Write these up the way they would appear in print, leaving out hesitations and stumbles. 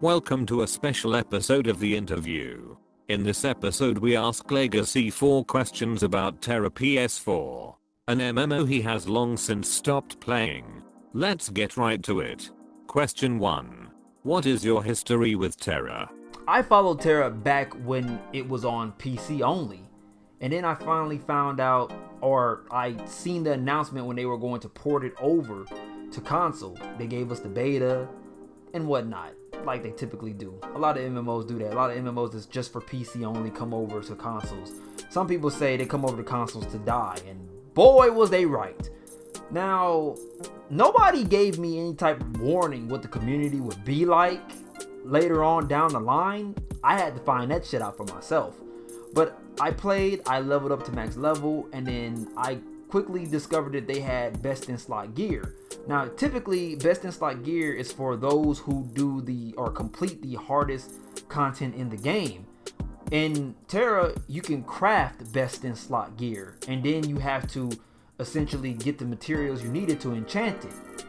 Welcome to a special episode of The Interview. In this episode we ask Legacy 4 questions about Tera PS4, an MMO he has long since stopped playing. Let's get right to it. Question 1. What is your history with Tera? I followed Tera back when it was on PC only. And then I finally found out, or I seen the announcement when they were going to port it over to console. They gave us the beta and whatnot, like they typically do. A lot of MMOs do that. A lot of MMOs is just for PC only, come over to consoles. Some people say they come over to consoles to die, and boy was they right. Now, nobody gave me any type of warning what the community would be like later on down the line. I had to find that shit out for myself. But I played, I leveled up to max level, and then I quickly discovered that they had best in slot gear. Now, typically, best in slot gear is for those who do or complete the hardest content in the game. In Tera, you can craft best in slot gear, and then you have to essentially get the materials you needed to enchant it.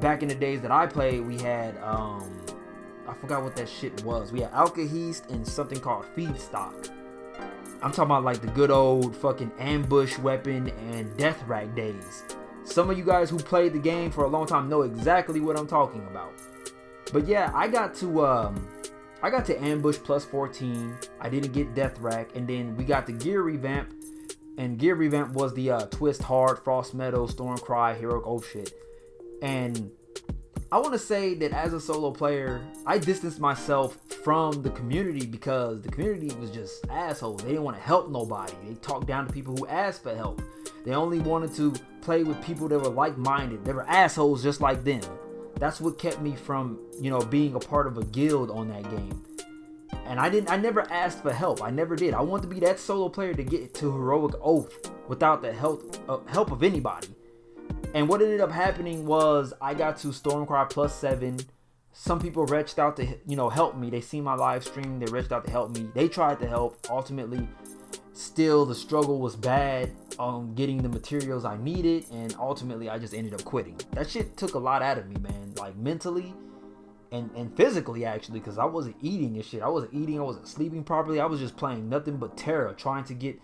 Back in the days that I played, we had I forgot what that shit was. We had Alkahest and something called Feedstock. I'm talking about like the good old fucking ambush weapon and death rack days. Some of you guys who played the game for a long time know exactly what I'm talking about. But yeah, I got to ambush plus 14. I didn't get death rack, and then we got the gear revamp. And gear revamp was the twist hard, frost meadow, storm cry, heroic oath shit. And I want to say that as a solo player, I distanced myself from the community because the community was just assholes. They didn't want to help nobody. They talked down to people who asked for help. They only wanted to play with people that were like-minded. They were assholes just like them. That's what kept me from, being a part of a guild on that game. And I never asked for help. I never did. I wanted to be that solo player to get to heroic oath without the help of anybody. And what ended up happening was I got to Stormcry plus 7. Some people reached out to, help me. They seen my live stream. They reached out to help me. They tried to help. Ultimately, still the struggle was bad on getting the materials I needed. And ultimately, I just ended up quitting. That shit took a lot out of me, man. Like mentally and physically, actually. Because I wasn't eating this shit. I wasn't eating. I wasn't sleeping properly. I was just playing nothing but Tera. Trying to get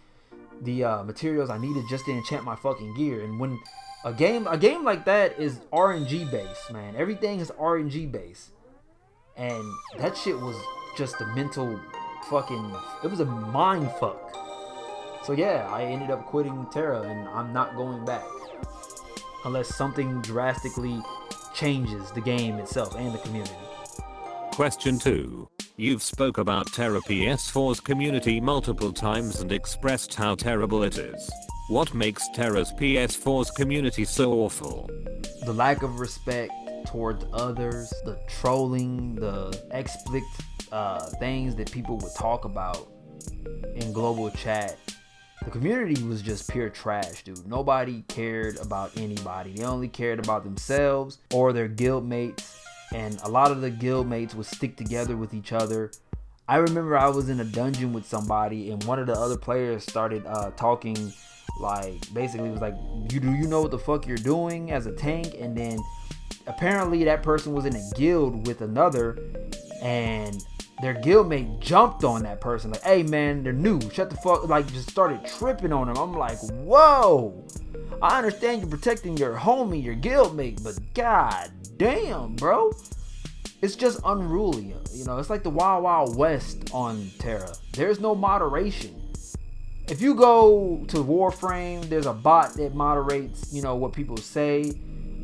the materials I needed just to enchant my fucking gear. And when a game like that is RNG based, man. Everything is RNG based. And that shit was just a mental it was a mind fuck. So yeah, I ended up quitting Tera and I'm not going back. Unless something drastically changes the game itself and the community. Question 2. You've spoke about Tera PS4's community multiple times and expressed how terrible it is. What makes Tera's PS4's community so awful? The lack of respect towards others, the trolling, the explicit things that people would talk about in global chat. The community was just pure trash, dude. Nobody cared about anybody. They only cared about themselves or their guild mates. And a lot of the guild mates would stick together with each other. I remember I was in a dungeon with somebody and one of the other players started talking, like basically was like, do you know what the fuck you're doing as a tank? And then apparently that person was in a guild with another, and their guildmate jumped on that person like, hey man, they're new, shut the fuck, like just started tripping on him. I'm like, whoa, I understand you're protecting your homie, your guildmate, but god damn, bro, it's just unruly. It's like the Wild Wild West on Tera. There's no moderation. If you go to Warframe, there's a bot that moderates, what people say.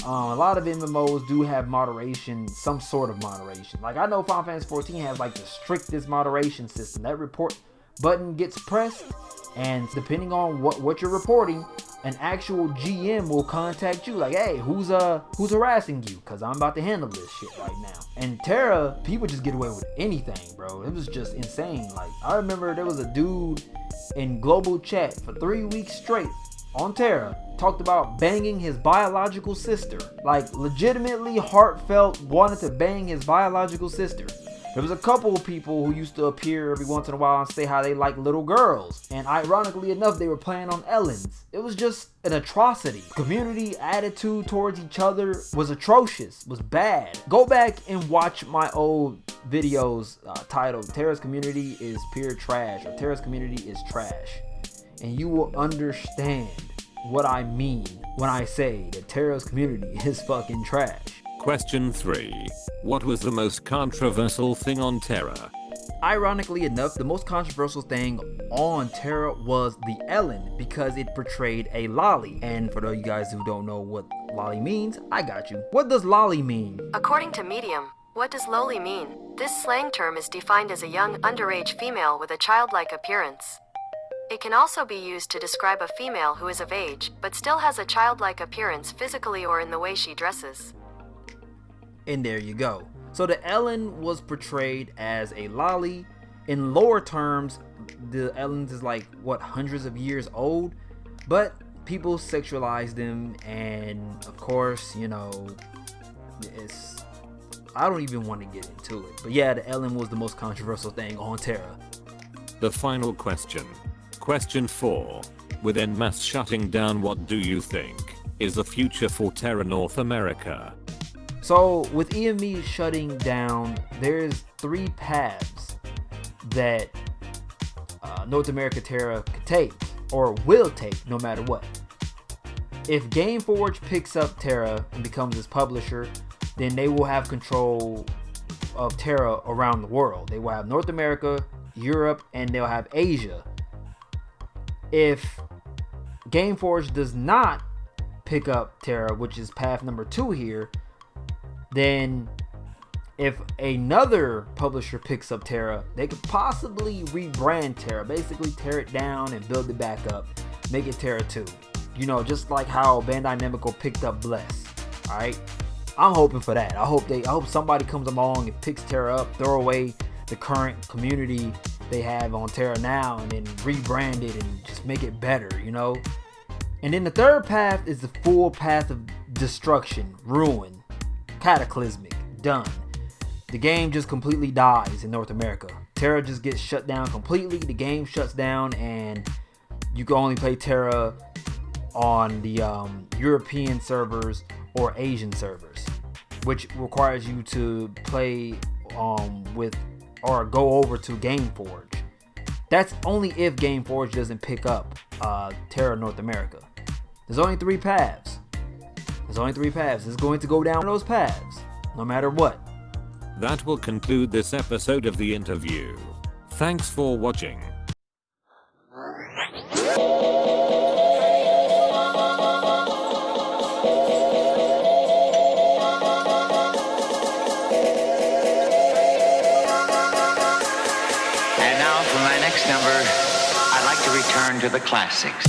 A lot of MMOs do have moderation, some sort of moderation. Like I know Final Fantasy 14 has like the strictest moderation system. That report button gets pressed, and depending on what you're reporting, an actual GM will contact you like, hey, who's harassing you? Cause I'm about to handle this shit right now. And Tera, people just get away with anything, bro. It was just insane. Like I remember there was a dude in global chat for 3 weeks straight on Tera talked about banging his biological sister. Like legitimately heartfelt wanted to bang his biological sister. There was a couple of people who used to appear every once in a while and say how they like little girls. And ironically enough, they were playing on Ellens. It was just an atrocity. Community attitude towards each other was atrocious, was bad. Go back and watch my old videos titled Tera's community is pure trash, or Tera's community is trash, and you will understand what I mean when I say that Tera's community is fucking trash. Question 3. What was the most controversial thing on Tera? Ironically enough, the most controversial thing on Tera was the Ellen, because it portrayed a lolly. And for those of you guys who don't know what lolly means, I got you. What does lolly mean? According to Medium, what does loli mean? This slang term is defined as a young, underage female with a childlike appearance. It can also be used to describe a female who is of age, but still has a childlike appearance physically or in the way she dresses. And there you go. So the Ellen was portrayed as a lolly. In lower terms, the Ellens is like, what, hundreds of years old? But people sexualize them, and of course, you know, I don't even want to get into it. But yeah, the Ellen was the most controversial thing on Tera. The final question. Question 4. With en masse shutting down, what do you think is the future for Tera North America? So with EME shutting down, there's 3 paths that North America Tera could take, or will take, no matter what. If GameForge picks up Tera and becomes its publisher, then they will have control of Tera around the world. They will have North America, Europe, and they'll have Asia. If GameForge does not pick up Tera, which is path number 2 here, then if another publisher picks up Tera, they could possibly rebrand Tera, basically tear it down and build it back up, make it Tera 2. You know, just like how Bandai Namco picked up Bless. Alright? I'm hoping for that. I hope somebody comes along and picks Tera up, throw away the current community they have on Tera now, and then rebrand it and just make it better, you know? And then the third path is the full path of destruction, ruin, cataclysmic, done. The game just completely dies in North America. Tera just gets shut down completely. The game shuts down, and you can only play Tera on the European servers or Asian servers, which requires you to play with or go over to GameForge. That's only if GameForge doesn't pick up Tera North America. There's only 3 paths. It's going to go down those paths, no matter what. That will conclude this episode of the interview. Thanks for watching. And now for my next number, I'd like to return to the classics.